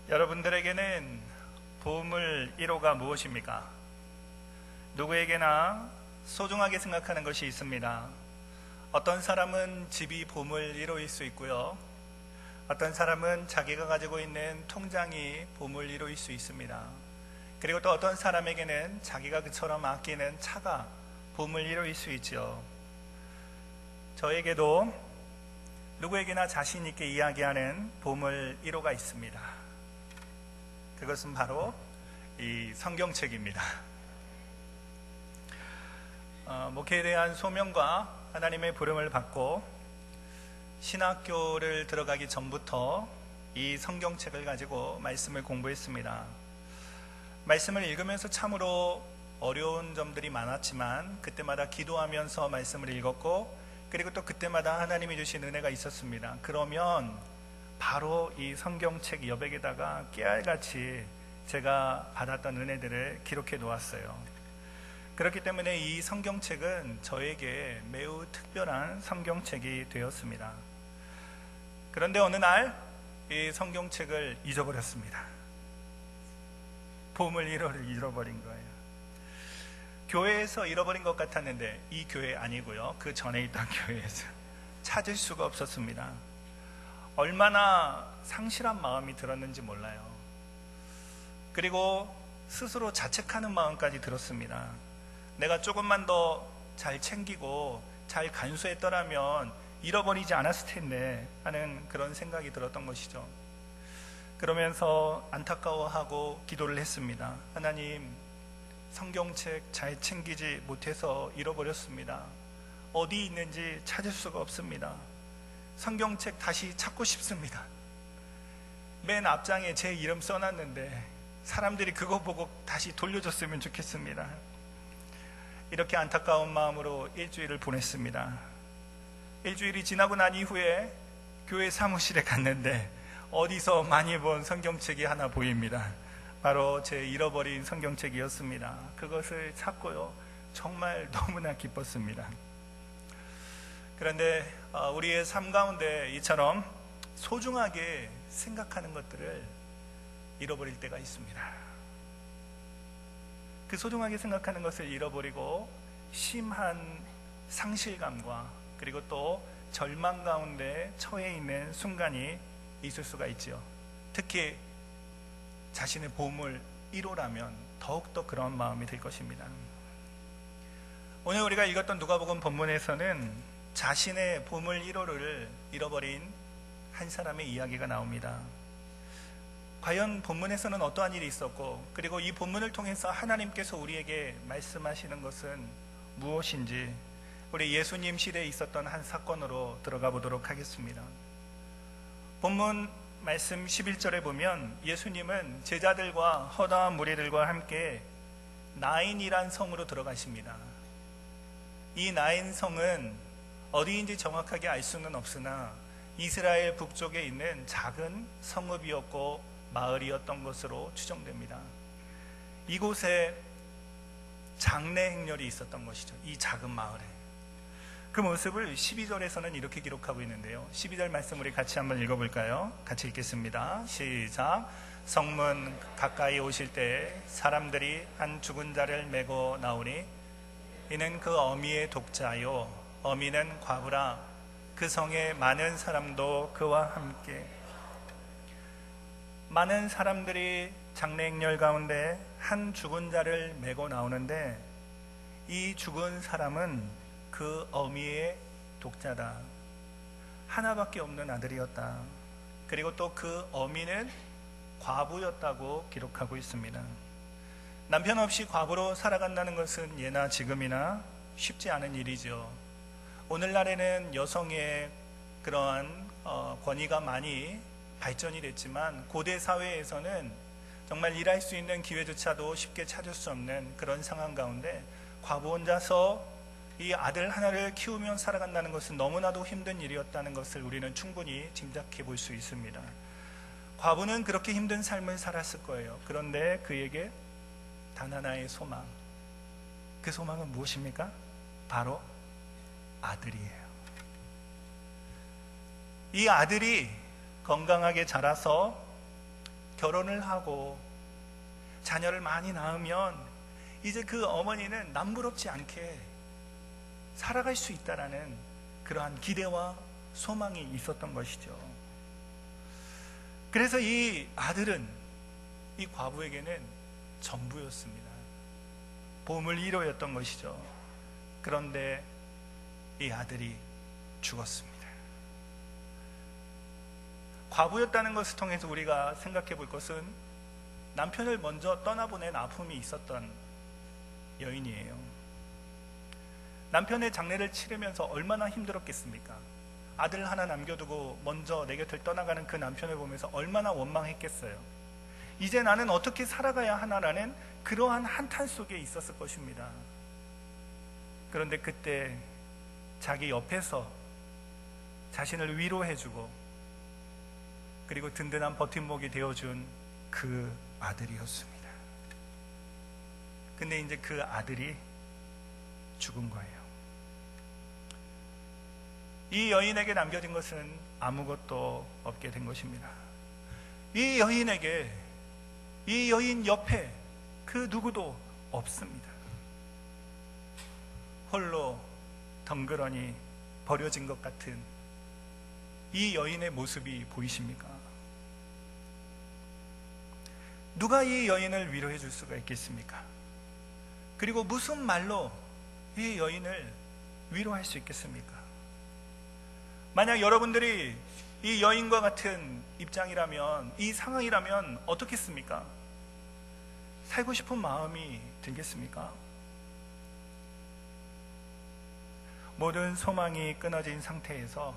여러분들에게는 보물 1호가 무엇입니까? 누구에게나 소중하게 생각하는 것이 있습니다. 어떤 사람은 집이 보물 1호일 수 있고요. 어떤 사람은 자기가 가지고 있는 통장이 보물 1호일 수 있습니다. 그리고 또 어떤 사람에게는 자기가 그처럼 아끼는 차가 보물 1호일 수 있죠. 저에게도 누구에게나 자신 있게 이야기하는 보물 1호가 있습니다. 그것은 바로 이 성경책입니다. 목회에 대한 소명과 하나님의 부름을 받고 신학교를 들어가기 전부터 이 성경책을 가지고 말씀을 공부했습니다. 말씀을 읽으면서 참으로 어려운 점들이 많았지만 그때마다 기도하면서 말씀을 읽었고, 그리고 또 그때마다 하나님이 주신 은혜가 있었습니다. 그러면 바로 이 성경책 여백에다가 깨알같이 제가 받았던 은혜들을 기록해 놓았어요. 그렇기 때문에 이 성경책은 저에게 매우 특별한 성경책이 되었습니다. 그런데 어느 날 이 성경책을 잊어버렸습니다. 보물 1호를 잃어버린 거예요. 교회에서 잃어버린 것 같았는데 이 교회 아니고요, 그 전에 있던 교회에서 찾을 수가 없었습니다. 얼마나 상실한 마음이 들었는지 몰라요. 그리고 스스로 자책하는 마음까지 들었습니다. 내가 조금만 더 잘 챙기고 잘 간수했더라면 잃어버리지 않았을 텐데 하는 그런 생각이 들었던 것이죠. 그러면서 안타까워하고 기도를 했습니다. 하나님, 성경책 잘 챙기지 못해서 잃어버렸습니다. 어디 있는지 찾을 수가 없습니다. 성경책 다시 찾고 싶습니다. 맨 앞장에 제 이름 써놨는데 사람들이 그거 보고 다시 돌려줬으면 좋겠습니다. 이렇게 안타까운 마음으로 일주일을 보냈습니다. 일주일이 지나고 난 이후에 교회 사무실에 갔는데 어디서 많이 본 성경책이 하나 보입니다. 바로 제 잃어버린 성경책이었습니다. 그것을 찾고요, 정말 너무나 기뻤습니다. 그런데 우리의 삶 가운데 이처럼 소중하게 생각하는 것들을 잃어버릴 때가 있습니다. 그 소중하게 생각하는 것을 잃어버리고 심한 상실감과 그리고 또 절망 가운데 처해 있는 순간이 있을 수가 있죠. 특히 자신의 보물 1호라면 더욱더 그런 마음이 들 것입니다. 오늘 우리가 읽었던 누가복음 본문에서는 자신의 보물 1호를 잃어버린 한 사람의 이야기가 나옵니다. 과연 본문에서는 어떠한 일이 있었고, 그리고 이 본문을 통해서 하나님께서 우리에게 말씀하시는 것은 무엇인지 우리 예수님 시대에 있었던 한 사건으로 들어가 보도록 하겠습니다. 본문 말씀 11절에 보면 예수님은 제자들과 허다한 무리들과 함께 나인이란 성으로 들어가십니다. 이 나인 성은 어디인지 정확하게 알 수는 없으나 이스라엘 북쪽에 있는 작은 성읍이었고 마을이었던 것으로 추정됩니다. 이곳에 장례 행렬이 있었던 것이죠. 이 작은 마을에. 그 모습을 12절에서는 이렇게 기록하고 있는데요, 12절 말씀 우리 같이 한번 읽어볼까요? 같이 읽겠습니다. 시작. 성문 가까이 오실 때 사람들이 한 죽은 자를 메고 나오니 이는 그 어미의 독자요, 어미는 과부라. 그 성에 많은 사람도 그와 함께. 많은 사람들이 장례 행렬 가운데 한 죽은 자를 메고 나오는데 이 죽은 사람은 그 어미의 독자다. 하나밖에 없는 아들이었다. 그리고 또 그 어미는 과부였다고 기록하고 있습니다. 남편 없이 과부로 살아간다는 것은 예나 지금이나 쉽지 않은 일이죠. 오늘날에는 여성의 그러한 권위가 많이 발전이 됐지만 고대 사회에서는 정말 일할 수 있는 기회조차도 쉽게 찾을 수 없는 그런 상황 가운데 과부 혼자서 이 아들 하나를 키우며 살아간다는 것은 너무나도 힘든 일이었다는 것을 우리는 충분히 짐작해 볼 수 있습니다. 과부는 그렇게 힘든 삶을 살았을 거예요. 그런데 그에게 단 하나의 소망, 그 소망은 무엇입니까? 바로 아들이에요. 이 아들이 건강하게 자라서 결혼을 하고 자녀를 많이 낳으면 이제 그 어머니는 남부럽지 않게 살아갈 수 있다라는 그러한 기대와 소망이 있었던 것이죠. 그래서 이 아들은 이 과부에게는 전부였습니다. 보물 1호였던 것이죠. 그런데 이 아들이 죽었습니다. 과부였다는 것을 통해서 우리가 생각해 볼 것은 남편을 먼저 떠나보낸 아픔이 있었던 여인이에요. 남편의 장례를 치르면서 얼마나 힘들었겠습니까? 아들 하나 남겨두고 먼저 내 곁을 떠나가는 그 남편을 보면서 얼마나 원망했겠어요. 이제 나는 어떻게 살아가야 하나라는 그러한 한탄 속에 있었을 것입니다. 그런데 그때 자기 옆에서 자신을 위로해주고 그리고 든든한 버팀목이 되어준 그 아들이었습니다. 근데 이제 그 아들이 죽은 거예요. 이 여인에게 남겨진 것은 아무것도 없게 된 것입니다. 이 여인에게, 이 여인 옆에 그 누구도 없습니다. 홀로 덩그러니 버려진 것 같은 이 여인의 모습이 보이십니까? 누가 이 여인을 위로해 줄 수가 있겠습니까? 그리고 무슨 말로 이 여인을 위로할 수 있겠습니까? 만약 여러분들이 이 여인과 같은 입장이라면, 이 상황이라면 어떻겠습니까? 살고 싶은 마음이 들겠습니까? 모든 소망이 끊어진 상태에서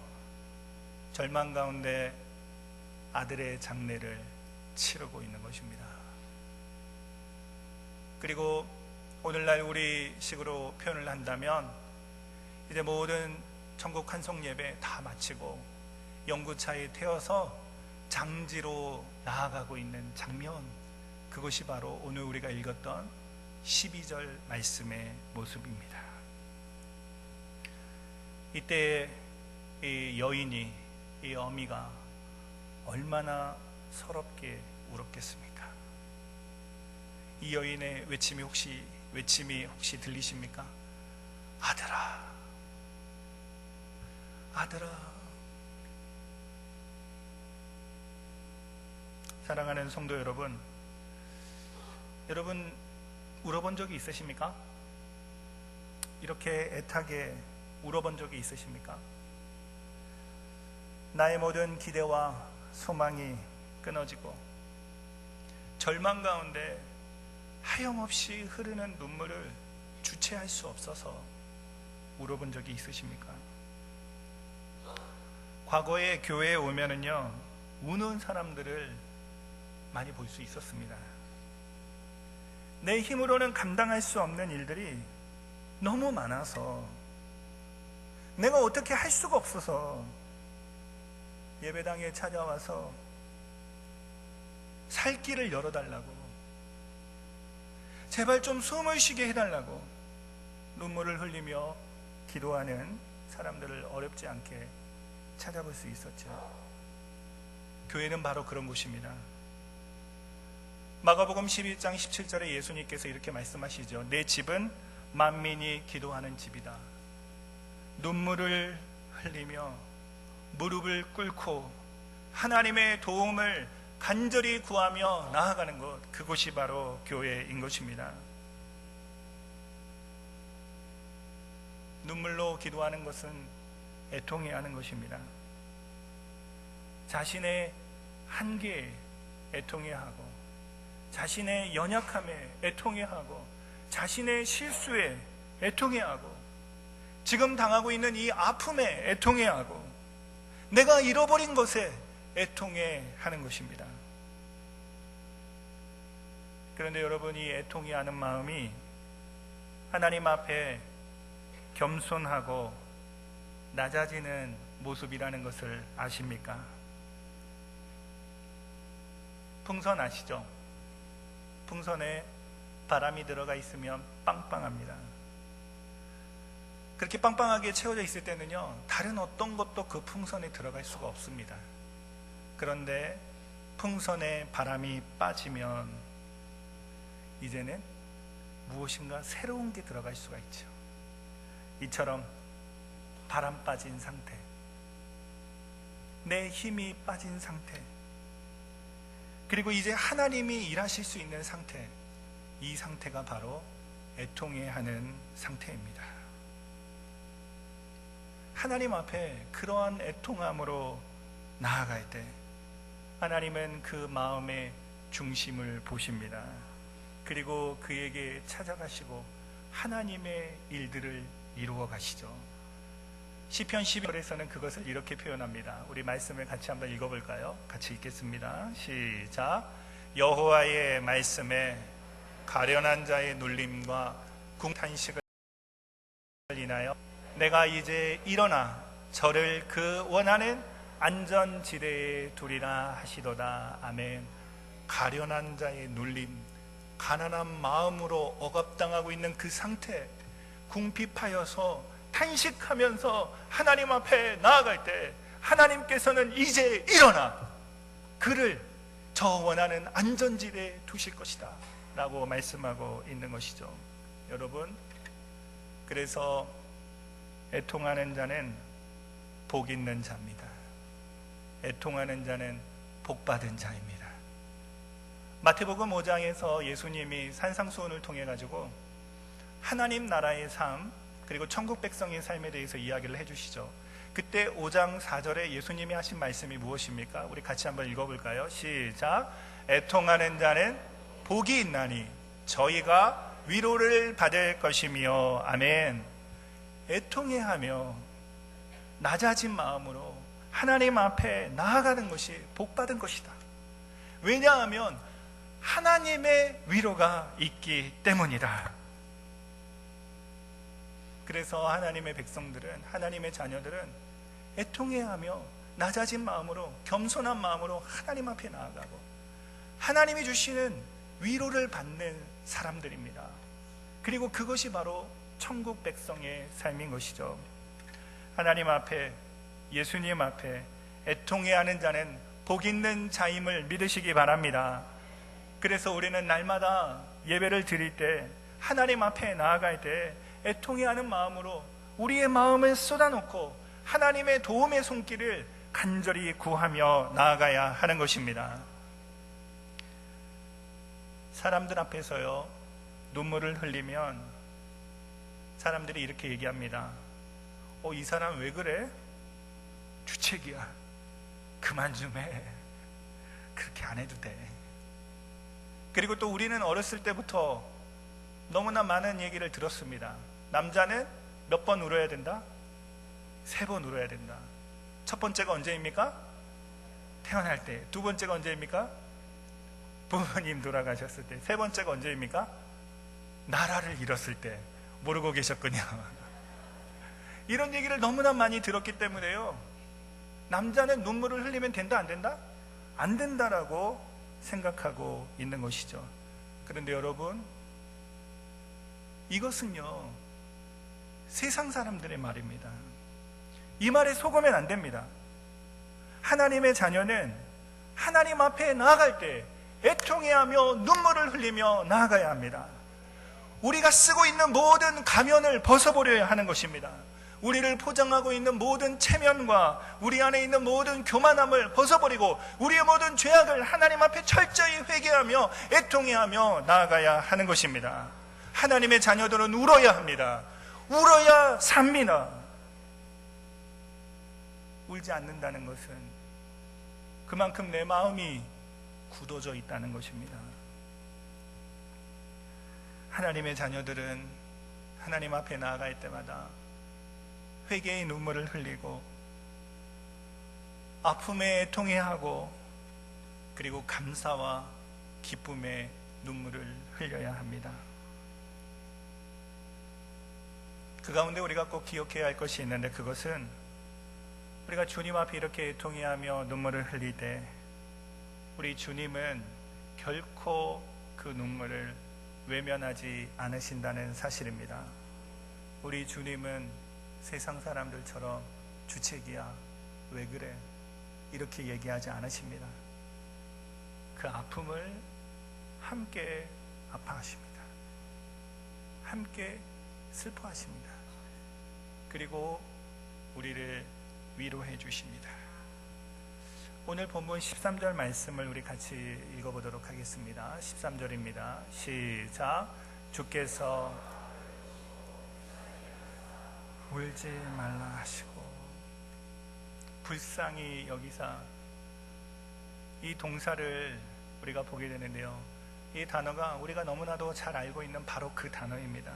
절망 가운데 아들의 장례를 치르고 있는 것입니다. 그리고 오늘날 우리 식으로 표현을 한다면 이제 모든 천국 환송 예배 다 마치고 연구차에 태워서 장지로 나아가고 있는 장면, 그것이 바로 오늘 우리가 읽었던 12절 말씀의 모습입니다. 이때 이 여인이, 이 어미가 얼마나 서럽게 울었겠습니까? 이 여인의 외침이 혹시 들리십니까? 아들아, 아들아. 사랑하는 성도 여러분, 여러분 울어본 적이 있으십니까? 이렇게 애타게 울어본 적이 있으십니까? 나의 모든 기대와 소망이 끊어지고 절망 가운데 하염없이 흐르는 눈물을 주체할 수 없어서 울어본 적이 있으십니까? 과거에 교회에 오면은요, 우는 사람들을 많이 볼 수 있었습니다. 내 힘으로는 감당할 수 없는 일들이 너무 많아서 내가 어떻게 할 수가 없어서 예배당에 찾아와서 살 길을 열어달라고, 제발 좀 숨을 쉬게 해달라고 눈물을 흘리며 기도하는 사람들을 어렵지 않게 찾아볼 수 있었죠. 교회는 바로 그런 곳입니다. 마가복음 12장 17절에 예수님께서 이렇게 말씀하시죠. 내 집은 만민이 기도하는 집이다. 눈물을 흘리며 무릎을 꿇고 하나님의 도움을 간절히 구하며 나아가는 것, 그곳이 바로 교회인 것입니다. 눈물로 기도하는 것은 애통해야 하는 것입니다. 자신의 한계에 애통해야 하고, 자신의 연약함에 애통해야 하고, 자신의 실수에 애통해야 하고, 지금 당하고 있는 이 아픔에 애통해야 하고, 내가 잃어버린 것에 애통해 하는 것입니다. 그런데 여러분이 애통해 하는 마음이 하나님 앞에 겸손하고 낮아지는 모습이라는 것을 아십니까? 풍선 아시죠? 풍선에 바람이 들어가 있으면 빵빵합니다. 그렇게 빵빵하게 채워져 있을 때는요, 다른 어떤 것도 그 풍선에 들어갈 수가 없습니다. 그런데 풍선에 바람이 빠지면 이제는 무엇인가 새로운 게 들어갈 수가 있죠. 이처럼 바람 빠진 상태, 내 힘이 빠진 상태, 그리고 이제 하나님이 일하실 수 있는 상태, 이 상태가 바로 애통해하는 상태입니다. 하나님 앞에 그러한 애통함으로 나아갈 때 하나님은 그 마음의 중심을 보십니다. 그리고 그에게 찾아가시고 하나님의 일들을 이루어 가시죠. 시편 12절에서는 그것을 이렇게 표현합니다. 우리 말씀을 같이 한번 읽어볼까요? 같이 읽겠습니다. 시작. 여호와의 말씀에 가련한 자의 눌림과 궁탄식을 인하여 내가 이제 일어나 저를 그 원하는 안전지대에 두리라 하시도다. 아멘. 가련한 자의 눌림, 가난한 마음으로 억압당하고 있는 그 상태, 궁핍하여서 탄식하면서 하나님 앞에 나아갈 때 하나님께서는 이제 일어나 그를 저 원하는 안전지대에 두실 것이다 라고 말씀하고 있는 것이죠. 여러분, 그래서 애통하는 자는 복 있는 자입니다. 애통하는 자는 복 받은 자입니다. 마태복음 5장에서 예수님이 산상수훈을 통해 가지고 하나님 나라의 삶, 그리고 천국 백성의 삶에 대해서 이야기를 해주시죠. 그때 5장 4절에 예수님이 하신 말씀이 무엇입니까? 우리 같이 한번 읽어볼까요? 시작. 애통하는 자는 복이 있나니 저희가 위로를 받을 것이며. 아멘. 애통해하며 낮아진 마음으로 하나님 앞에 나아가는 것이 복받은 것이다. 왜냐하면 하나님의 위로가 있기 때문이다. 그래서 하나님의 백성들은, 하나님의 자녀들은 애통해하며 낮아진 마음으로, 겸손한 마음으로 하나님 앞에 나아가고 하나님이 주시는 위로를 받는 사람들입니다. 그리고 그것이 바로 천국 백성의 삶인 것이죠. 하나님 앞에, 예수님 앞에 애통해하는 자는 복 있는 자임을 믿으시기 바랍니다. 그래서 우리는 날마다 예배를 드릴 때, 하나님 앞에 나아갈 때 애통해하는 마음으로 우리의 마음을 쏟아놓고 하나님의 도움의 손길을 간절히 구하며 나아가야 하는 것입니다. 사람들 앞에서요, 눈물을 흘리면 사람들이 이렇게 얘기합니다. 이 사람 왜 그래? 주책이야. 그만 좀 해. 그렇게 안 해도 돼. 그리고 또 우리는 어렸을 때부터 너무나 많은 얘기를 들었습니다. 남자는 몇 번 울어야 된다? 3번 울어야 된다. 첫 번째가 언제입니까? 태어날 때. 두 번째가 언제입니까? 부모님 돌아가셨을 때. 세 번째가 언제입니까? 나라를 잃었을 때. 모르고 계셨군요. 이런 얘기를 너무나 많이 들었기 때문에요, 남자는 눈물을 흘리면 된다 안 된다? 안 된다라고 생각하고 있는 것이죠. 그런데 여러분, 이것은요 세상 사람들의 말입니다. 이 말에 속으면 안 됩니다. 하나님의 자녀는 하나님 앞에 나아갈 때 애통해하며 눈물을 흘리며 나아가야 합니다. 우리가 쓰고 있는 모든 가면을 벗어버려야 하는 것입니다. 우리를 포장하고 있는 모든 체면과 우리 안에 있는 모든 교만함을 벗어버리고 우리의 모든 죄악을 하나님 앞에 철저히 회개하며 애통해하며 나아가야 하는 것입니다. 하나님의 자녀들은 울어야 합니다. 울어야 삽니다. 울지 않는다는 것은 그만큼 내 마음이 굳어져 있다는 것입니다. 하나님의 자녀들은 하나님 앞에 나아갈 때마다 회개의 눈물을 흘리고 아픔에 애통해하고 그리고 감사와 기쁨의 눈물을 흘려야 합니다. 그 가운데 우리가 꼭 기억해야 할 것이 있는데, 그것은 우리가 주님 앞에 이렇게 애통해하며 눈물을 흘릴 때 우리 주님은 결코 그 눈물을 외면하지 않으신다는 사실입니다. 우리 주님은 세상 그 아픔을 함께 아파하십니다. 함께 슬퍼하십니다. 그리고 우리를 위로해 주십니다. 오늘 본문 13절 말씀을 우리 같이 읽어보도록 하겠습니다. 13절입니다. 시작. 주께서 울지 말라 하시고, 불쌍히 여기사, 이 동사를 우리가 보게 되는데요, 이 단어가 우리가 너무나도 잘 알고 있는 바로 그 단어입니다.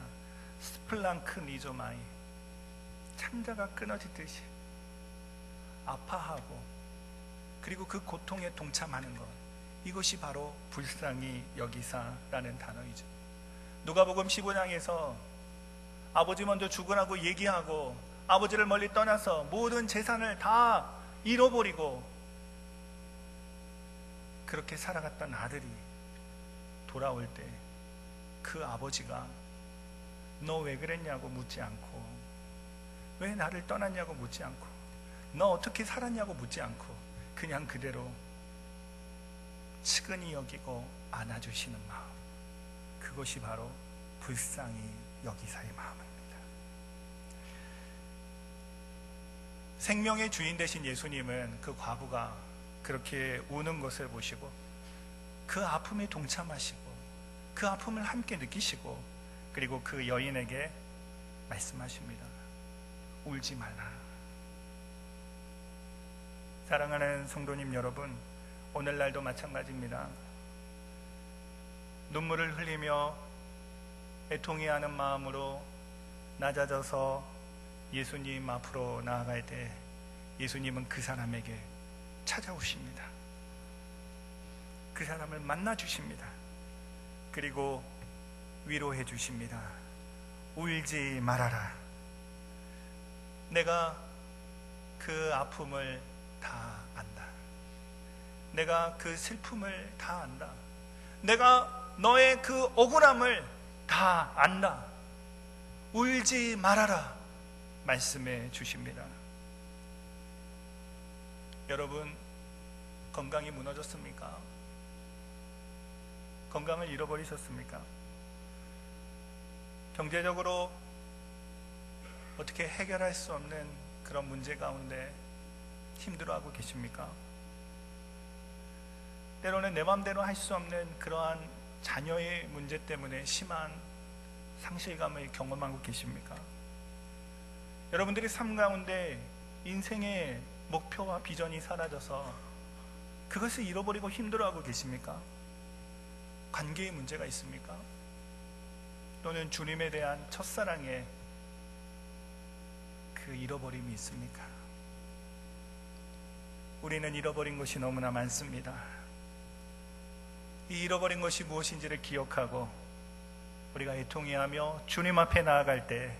스플랑크니조마이, 창자가 끊어지듯이 아파하고 그리고 그 고통에 동참하는 것, 이것이 바로 불쌍히 여기사라는 단어이죠. 누가복음 15장에서 아버지 먼저 죽으라고 얘기하고 아버지를 멀리 떠나서 모든 재산을 다 잃어버리고 그렇게 살아갔던 아들이 돌아올 때 그 아버지가 너 왜 그랬냐고 묻지 않고, 왜 나를 떠났냐고 묻지 않고, 너 어떻게 살았냐고 묻지 않고 그냥 그대로 측은히 여기고 안아주시는 마음, 그것이 바로 불쌍히 여기사의 마음입니다. 생명의 주인 되신 예수님은 그 과부가 그렇게 우는 것을 보시고 그 아픔에 동참하시고 그 아픔을 함께 느끼시고, 그리고 그 여인에게 말씀하십니다. 울지 말라. 사랑하는 성도님 여러분, 오늘날도 마찬가지입니다. 눈물을 흘리며 애통해하는 마음으로 낮아져서 예수님 앞으로 나아갈 때 예수님은 그 사람에게 찾아오십니다. 그 사람을 만나주십니다. 그리고 위로해 주십니다. 울지 말아라. 내가 그 아픔을 다 안다. 내가 그 슬픔을 다 안다. 내가 너의 그 억울함을 다 안다. 울지 말아라 말씀해 주십니다. 여러분, 건강이 무너졌습니까? 건강을 잃어버리셨습니까? 경제적으로 어떻게 해결할 수 없는 그런 문제 가운데 힘들어하고 계십니까? 때로는 내 마음대로 할 수 없는 그러한 자녀의 문제 때문에 심한 상실감을 경험하고 계십니까? 여러분들의 삶 가운데 인생의 목표와 비전이 사라져서 그것을 잃어버리고 힘들어하고 계십니까? 관계의 문제가 있습니까? 또는 주님에 대한 첫사랑의 그 잃어버림이 있습니까? 우리는 잃어버린 것이 너무나 많습니다. 이 잃어버린 것이 무엇인지를 기억하고 우리가 애통해하며 주님 앞에 나아갈 때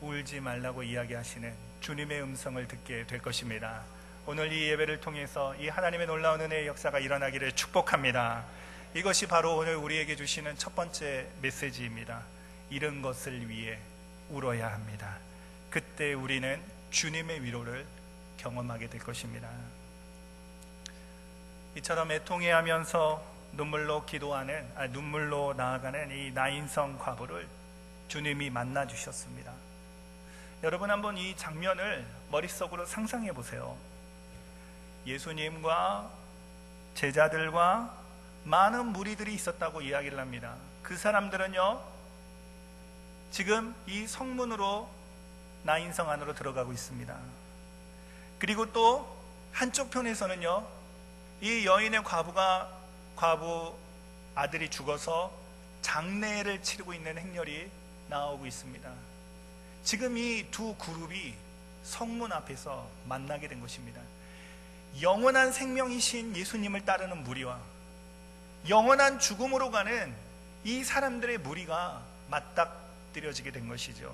울지 말라고 이야기하시는 주님의 음성을 듣게 될 것입니다. 오늘 이 예배를 통해서 이 하나님의 놀라운 은혜의 역사가 일어나기를 축복합니다. 이것이 바로 오늘 우리에게 주시는 첫 번째 메시지입니다. 잃은 것을 위해 울어야 합니다. 그때 우리는 주님의 위로를 경험하게 될 것입니다. 이처럼 애통해하면서 눈물로 나아가는 이 나인성 과부를 주님이 만나 주셨습니다. 여러분, 한번 이 장면을 머릿속으로 상상해 보세요. 예수님과 제자들과 많은 무리들이 있었다고 이야기를 합니다. 그 사람들은요, 지금 이 성문으로 나인성 안으로 들어가고 있습니다. 그리고 또 한쪽 편에서는요, 이 여인의 과부 아들이 죽어서 장례를 치르고 있는 행렬이 나오고 있습니다. 지금 이 두 그룹이 성문 앞에서 만나게 된 것입니다. 영원한 생명이신 예수님을 따르는 무리와 영원한 죽음으로 가는 이 사람들의 무리가 맞닥뜨려지게 된 것이죠.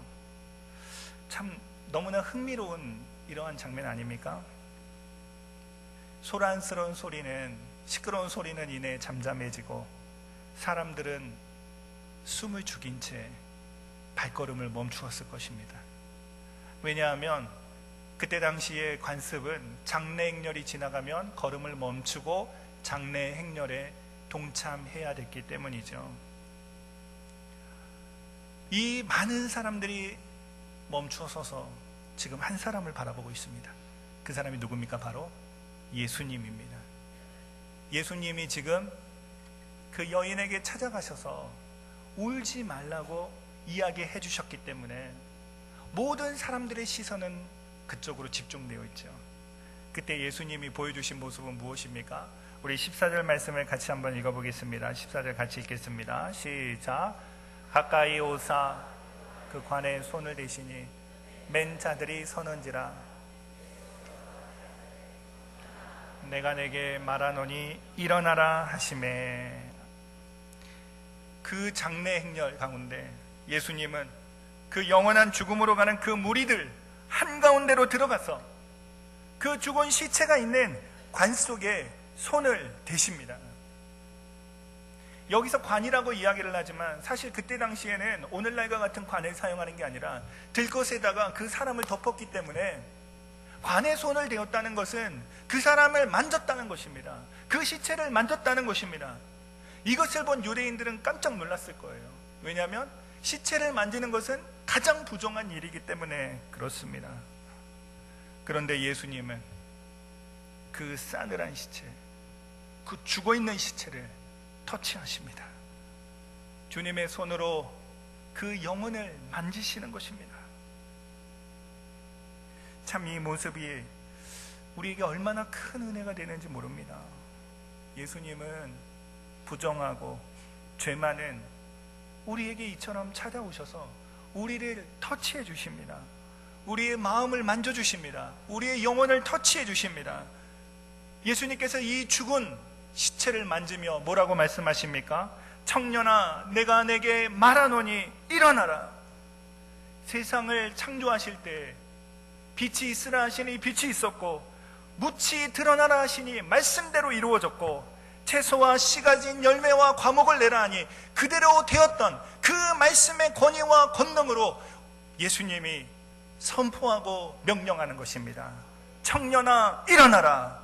참 너무나 흥미로운 이러한 장면 아닙니까? 소란스러운 소리는, 시끄러운 소리는 이내 잠잠해지고 사람들은 숨을 죽인 채 발걸음을 멈추었을 것입니다. 왜냐하면 그때 당시의 관습은 장례 행렬이 지나가면 걸음을 멈추고 장래 행렬에 동참해야 됐기 때문이죠. 이 많은 사람들이 멈춰서서 지금 한 사람을 바라보고 있습니다. 그 사람이 누굽니까? 바로 예수님입니다. 예수님이 지금 그 여인에게 찾아가셔서 울지 말라고 이야기해 주셨기 때문에 모든 사람들의 시선은 그쪽으로 집중되어 있죠. 그때 예수님이 보여주신 모습은 무엇입니까? 우리 14절 말씀을 같이 한번 읽어보겠습니다. 14절 같이 읽겠습니다. 시작. 가까이 오사 그 관에 손을 대시니 맨 자들이 서는지라. 내가 내게 말하노니 일어나라 하시매. 그 장래 행렬 가운데 예수님은 그 영원한 죽음으로 가는 그 무리들 한가운데로 들어가서 그 죽은 시체가 있는 관 속에 손을 대십니다. 여기서 관이라고 이야기를 하지만 사실 그때 당시에는 오늘날과 같은 관을 사용하는 게 아니라 들것에다가 그 사람을 덮었기 때문에 관에 손을 대었다는 것은 그 사람을 만졌다는 것입니다. 그 시체를 만졌다는 것입니다. 이것을 본 유대인들은 깜짝 놀랐을 거예요. 왜냐하면 시체를 만지는 것은 가장 부정한 일이기 때문에 그렇습니다. 그런데 예수님은 그 싸늘한 시체, 그 죽어있는 시체를 터치하십니다. 주님의 손으로 그 영혼을 만지시는 것입니다. 참 이 모습이 우리에게 얼마나 큰 은혜가 되는지 모릅니다. 예수님은 부정하고 죄 많은 우리에게 이처럼 찾아오셔서 우리를 터치해 주십니다. 우리의 마음을 만져주십니다. 우리의 영혼을 터치해 주십니다. 예수님께서 이 죽은 시체를 만지며 뭐라고 말씀하십니까? 청년아, 내가 내게 말하노니 일어나라. 세상을 창조하실 때 빛이 있으라 하시니 빛이 있었고, 묻이 드러나라 하시니 말씀대로 이루어졌고, 채소와 씨 가진 열매와 과목을 내라 하니 그대로 되었던 그 말씀의 권위와 권능으로 예수님이 선포하고 명령하는 것입니다. 청년아 일어나라.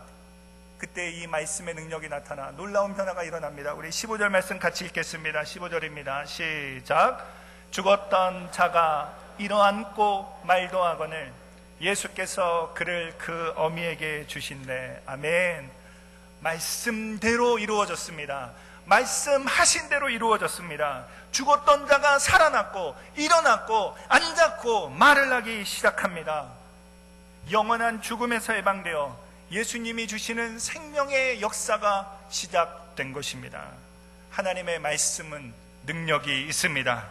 그때 이 말씀의 능력이 나타나 놀라운 변화가 일어납니다. 우리 15절 말씀 같이 읽겠습니다. 15절입니다. 시작. 죽었던 자가 일어앉고 말도 하거늘 예수께서 그를 그 어미에게 주신대. 아멘. 말씀대로 이루어졌습니다. 말씀하신 대로 이루어졌습니다. 죽었던 자가 살아났고 일어났고 앉았고 말을 하기 시작합니다. 영원한 죽음에서 해방되어 예수님이 주시는 생명의 역사가 시작된 것입니다. 하나님의 말씀은 능력이 있습니다.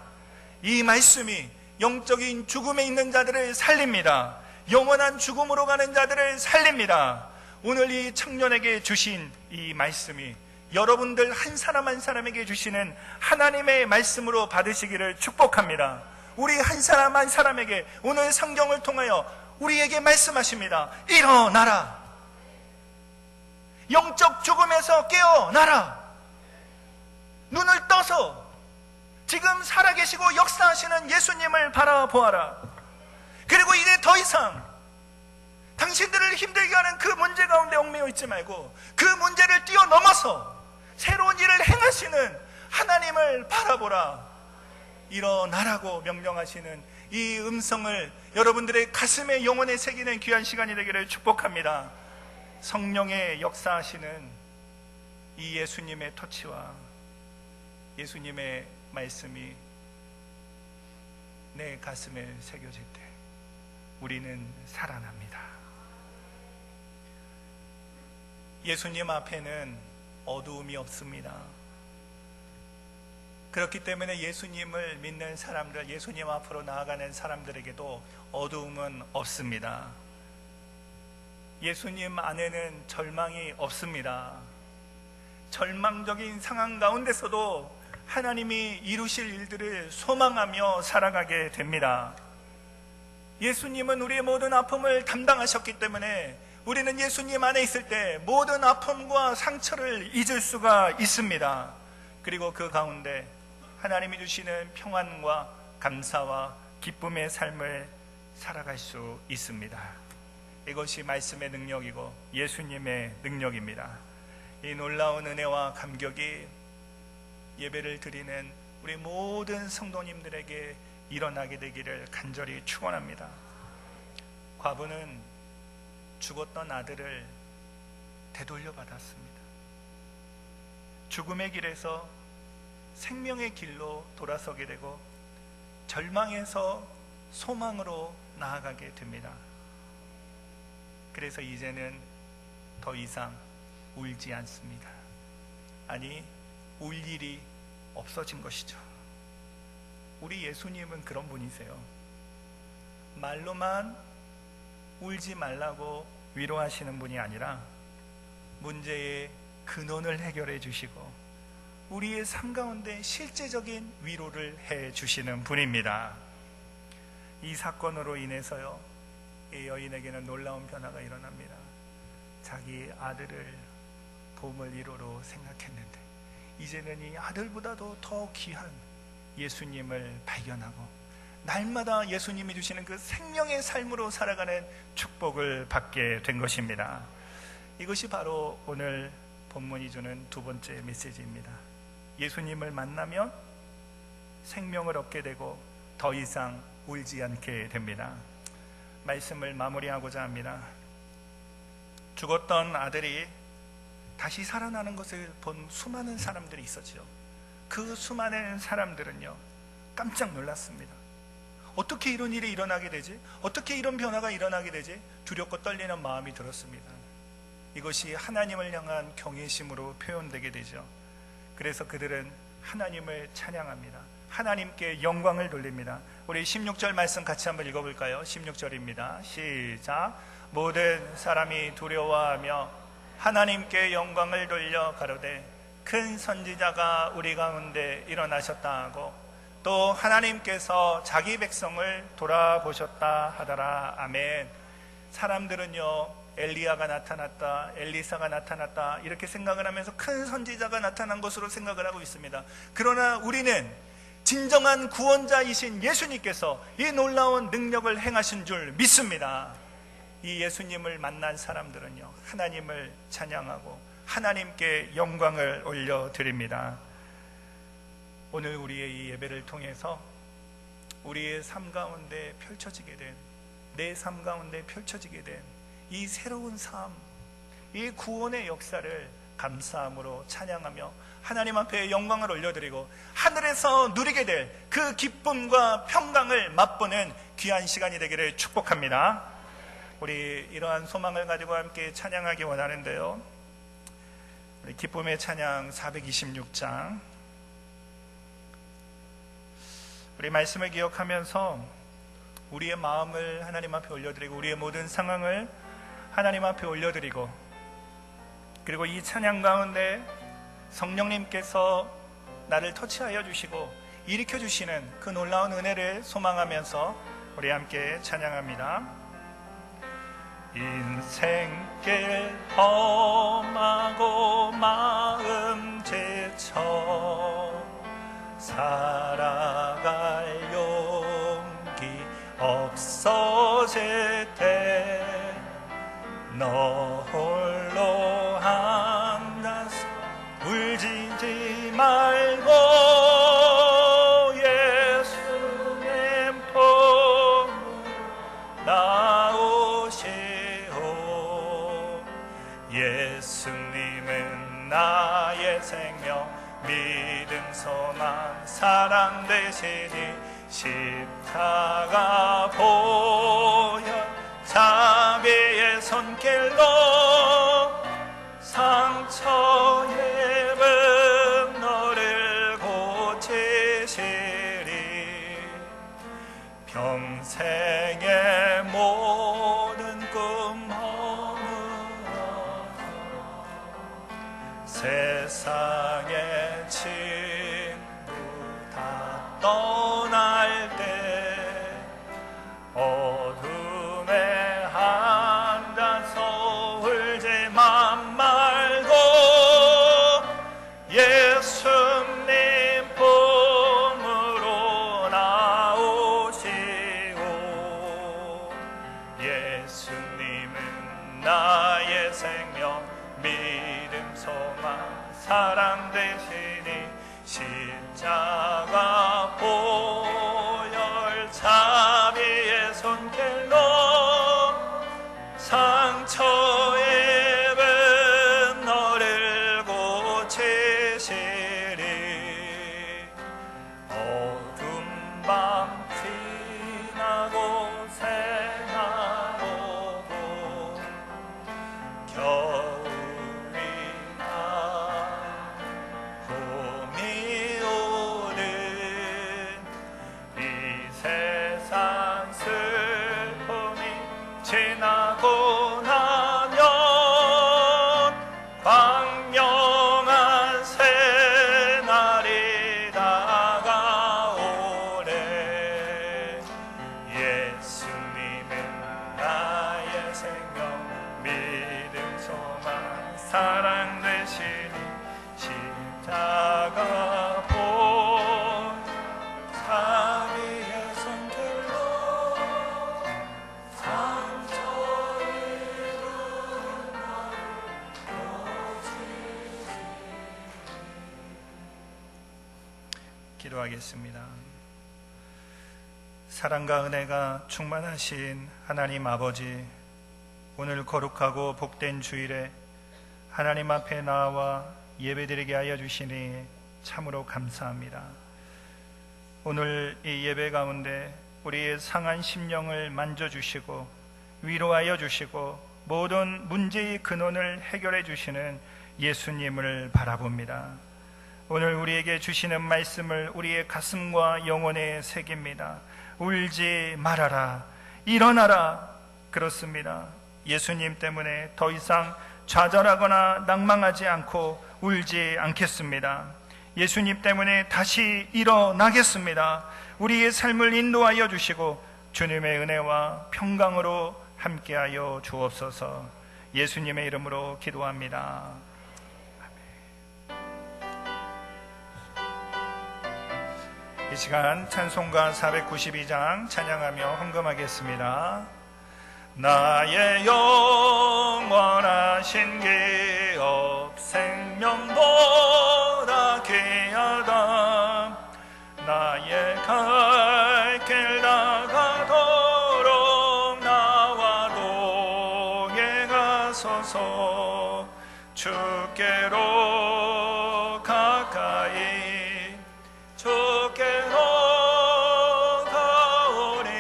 이 말씀이 영적인 죽음에 있는 자들을 살립니다. 영원한 죽음으로 가는 자들을 살립니다. 오늘 이 청년에게 주신 이 말씀이 여러분들 한 사람 한 사람에게 주시는 하나님의 말씀으로 받으시기를 축복합니다. 우리 한 사람 한 사람에게 오늘 성경을 통하여 우리에게 말씀하십니다. 일어나라. 영적 죽음에서 깨어나라. 눈을 떠서 지금 살아계시고 역사하시는 예수님을 바라보아라. 그리고 이제 더 이상 당신들을 힘들게 하는 그 문제 가운데 얽매여 있지 말고 그 문제를 뛰어넘어서 새로운 일을 행하시는 하나님을 바라보라. 일어나라고 명령하시는 이 음성을 여러분들의 가슴에 영혼에 새기는 귀한 시간이 되기를 축복합니다. 성령의 역사하시는 이 예수님의 터치와 예수님의 말씀이 내 가슴에 새겨질 때 우리는 살아납니다. 예수님 앞에는 어두움이 없습니다. 그렇기 때문에 예수님을 믿는 사람들, 예수님 앞으로 나아가는 사람들에게도 어두움은 없습니다. 예수님 안에는 절망이 없습니다. 절망적인 상황 가운데서도 하나님이 이루실 일들을 소망하며 살아가게 됩니다. 예수님은 우리의 모든 아픔을 담당하셨기 때문에 우리는 예수님 안에 있을 때 모든 아픔과 상처를 잊을 수가 있습니다. 그리고 그 가운데 하나님이 주시는 평안과 감사와 기쁨의 삶을 살아갈 수 있습니다. 이것이 말씀의 능력이고 예수님의 능력입니다. 이 놀라운 은혜와 감격이 예배를 드리는 우리 모든 성도님들에게 일어나게 되기를 간절히 축원합니다. 과부는 죽었던 아들을 되돌려 받았습니다. 죽음의 길에서 생명의 길로 돌아서게 되고 절망에서 소망으로 나아가게 됩니다. 그래서 이제는 더 이상 울지 않습니다. 아니, 울 일이 없어진 것이죠. 우리 예수님은 그런 분이세요. 말로만 울지 말라고 위로하시는 분이 아니라 문제의 근원을 해결해 주시고 우리의 삶 가운데 실제적인 위로를 해 주시는 분입니다. 이 사건으로 인해서요, 이 여인에게는 놀라운 변화가 일어납니다. 자기 아들을 보물 1호로 생각했는데 이제는 이 아들보다도 더 귀한 예수님을 발견하고 날마다 예수님이 주시는 그 생명의 삶으로 살아가는 축복을 받게 된 것입니다. 이것이 바로 오늘 본문이 주는 두 번째 메시지입니다. 예수님을 만나면 생명을 얻게 되고 더 이상 울지 않게 됩니다. 말씀을 마무리하고자 합니다. 죽었던 아들이 다시 살아나는 것을 본 수많은 사람들이 있었죠. 그 수많은 사람들은요, 깜짝 놀랐습니다. 어떻게 이런 일이 일어나게 되지? 어떻게 이런 변화가 일어나게 되지? 두렵고 떨리는 마음이 들었습니다. 이것이 하나님을 향한 경외심으로 표현되게 되죠. 그래서 그들은 하나님을 찬양합니다. 하나님께 영광을 돌립니다. 우리 16절 말씀 같이 한번 읽어볼까요? 16절입니다. 시작. 모든 사람이 두려워하며 하나님께 영광을 돌려 가로되 큰 선지자가 우리 가운데 일어나셨다 하고 또 하나님께서 자기 백성을 돌아보셨다 하더라. 아멘. 사람들은요, 엘리야가 나타났다, 엘리사가 나타났다 이렇게 생각을 하면서 큰 선지자가 나타난 것으로 생각을 하고 있습니다. 그러나 우리는 진정한 구원자이신 예수님께서 이 놀라운 능력을 행하신 줄 믿습니다. 이 예수님을 만난 사람들은요, 하나님을 찬양하고 하나님께 영광을 올려드립니다. 오늘 우리의 이 예배를 통해서 우리의 삶 가운데 펼쳐지게 된, 내 삶 가운데 펼쳐지게 된 이 새로운 삶, 이 구원의 역사를 감사함으로 찬양하며 하나님 앞에 영광을 올려드리고 하늘에서 누리게 될 그 기쁨과 평강을 맛보는 귀한 시간이 되기를 축복합니다. 우리 이러한 소망을 가지고 함께 찬양하기 원하는데요, 우리 기쁨의 찬양 426장, 우리 말씀을 기억하면서 우리의 마음을 하나님 앞에 올려드리고 우리의 모든 상황을 하나님 앞에 올려드리고, 그리고 이 찬양 가운데 성령님께서 나를 터치하여 주시고 일으켜 주시는 그 놀라운 은혜를 소망하면서 우리 함께 찬양합니다. 인생길 험하고 마음 지쳐 살아갈 용기 없어질 때 너 홀로 앉아서 울지 말고 예수님 품으로 나오시오. 예수님은 나의 생명 믿음 소망 사랑 되시니 십자가 보혈 자비의 손길로 상처 입은 너를 고치시리. 평생의 모든 꿈 허물어 세상의 친구 다 떠날 때 어둠에 앉아서 울지만 말고 예수님 품으로 나오시오. 예수님은 나의 생명 믿음, 소망, 사랑 되시니 십자가 보혈 자비의 손길로 상처에 입은 너를 고치시리. 어둠 밤 지나고 새날 오고 겨울이 가 봄이 오는 이 세상 슬픔이 지나고 나면 광명한 새날이 다가오네. 예수님은 나의 생명, 믿음, 소망, 사랑 되시니 십자가 본 자비의 손길로 상처 입은 나를 고치시니. 기도하겠습니다. 사랑과 은혜가 충만하신 하나님 아버지, 오늘 거룩하고 복된 주일에 하나님 앞에 나와 예배드리게 하여 주시니 참으로 감사합니다. 오늘 이 예배 가운데 우리의 상한 심령을 만져주시고 위로하여 주시고 모든 문제의 근원을 해결해 주시는 예수님을 바라봅니다. 오늘 우리에게 주시는 말씀을 우리의 가슴과 영혼에 새깁니다. 울지 말아라, 일어나라. 그렇습니다. 예수님 때문에 더 이상 좌절하거나 낭망하지 않고 울지 않겠습니다. 예수님 때문에 다시 일어나겠습니다. 우리의 삶을 인도하여 주시고 주님의 은혜와 평강으로 함께하여 주옵소서. 예수님의 이름으로 기도합니다. 이 시간 찬송가 492장 찬양하며 헌금하겠습니다. 나의 영원하신 기업 생명보다 귀하다. 나의 갈 길 나가도록 나와 동행하소서. 주께로 가까이 주께로 가오니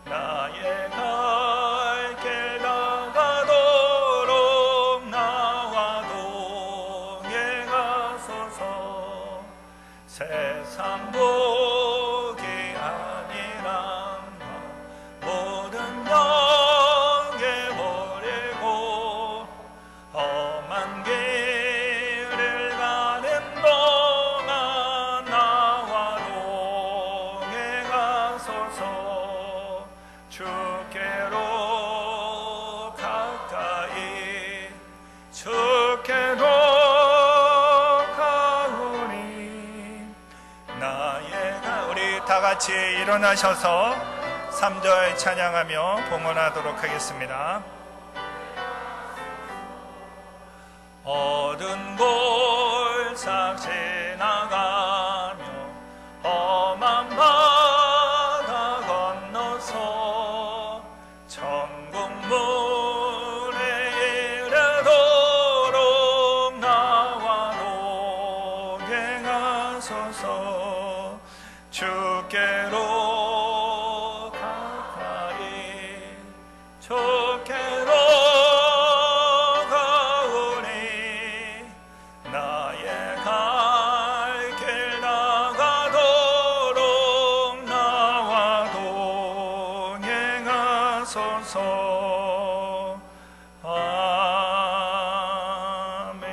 나의 갈 길 나가도록 나와 동행하소서. 세상 복이 아니라 모든 영예 버리고 험한 길을 가는 동안 나와 동행하소서. 주께로 가까이 주께로 가오니 나의 우리 다 같이 일어나셔서 3절 찬양하며 봉헌하도록 하겠습니다. 어두운 골삭 지나가며 험한 바다 건너서 천국 문에 이르도록 나와 동행하소서. 주께로 가까이 주께로 가오니 나의 갈 길 나가도록 나와 동행하소서. 아멘.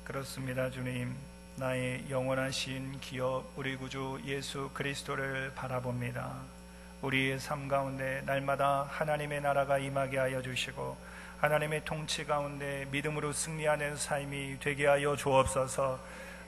그렇습니다. 주님, 나의 영원하신 기업 우리 구주 예수 그리스도를 바라봅니다. 우리의 삶 가운데 날마다 하나님의 나라가 임하게 하여 주시고 하나님의 통치 가운데 믿음으로 승리하는 삶이 되게 하여 주옵소서.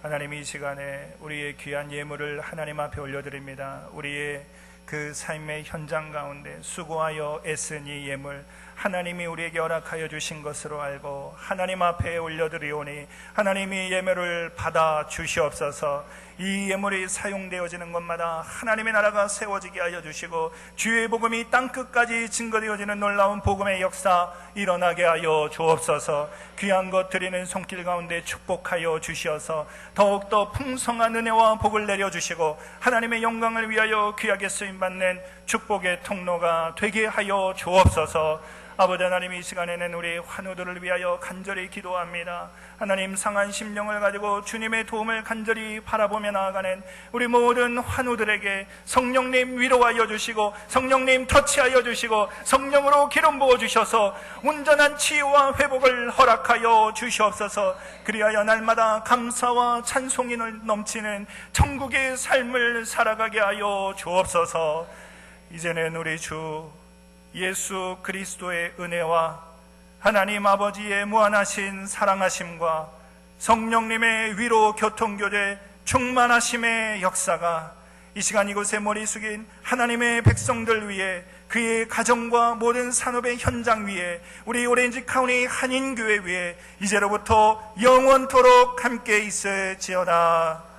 하나님, 이 시간에 우리의 귀한 예물을 하나님 앞에 올려드립니다. 우리의 그 삶의 현장 가운데 수고하여 애쓴 이 예물 하나님이 우리에게 허락하여 주신 것으로 알고 하나님 앞에 올려드리오니 하나님이 예물을 받아 주시옵소서. 이 예물이 사용되어지는 것마다 하나님의 나라가 세워지게 하여 주시고 주의 복음이 땅끝까지 증거되어지는 놀라운 복음의 역사 일어나게 하여 주옵소서. 귀한 것 드리는 손길 가운데 축복하여 주시어서 더욱더 풍성한 은혜와 복을 내려주시고 하나님의 영광을 위하여 귀하게 쓰임받는 축복의 통로가 되게 하여 주옵소서. 아버지 하나님, 이 시간에는 우리 환우들을 위하여 간절히 기도합니다. 하나님, 상한 심령을 가지고 주님의 도움을 간절히 바라보며 나아가는 우리 모든 환우들에게 성령님 위로하여 주시고 성령님 터치하여 주시고 성령으로 기름 부어 주셔서 온전한 치유와 회복을 허락하여 주시옵소서. 그리하여 날마다 감사와 찬송이 넘치는 천국의 삶을 살아가게 하여 주옵소서. 이제는 우리 주 예수 그리스도의 은혜와 하나님 아버지의 무한하신 사랑하심과 성령님의 위로 교통교제 충만하심의 역사가 이 시간 이곳에 머리 숙인 하나님의 백성들 위에 그의 가정과 모든 산업의 현장 위에 우리 오렌지 카운티 한인교회 위에 이제로부터 영원토록 함께 있을지어다.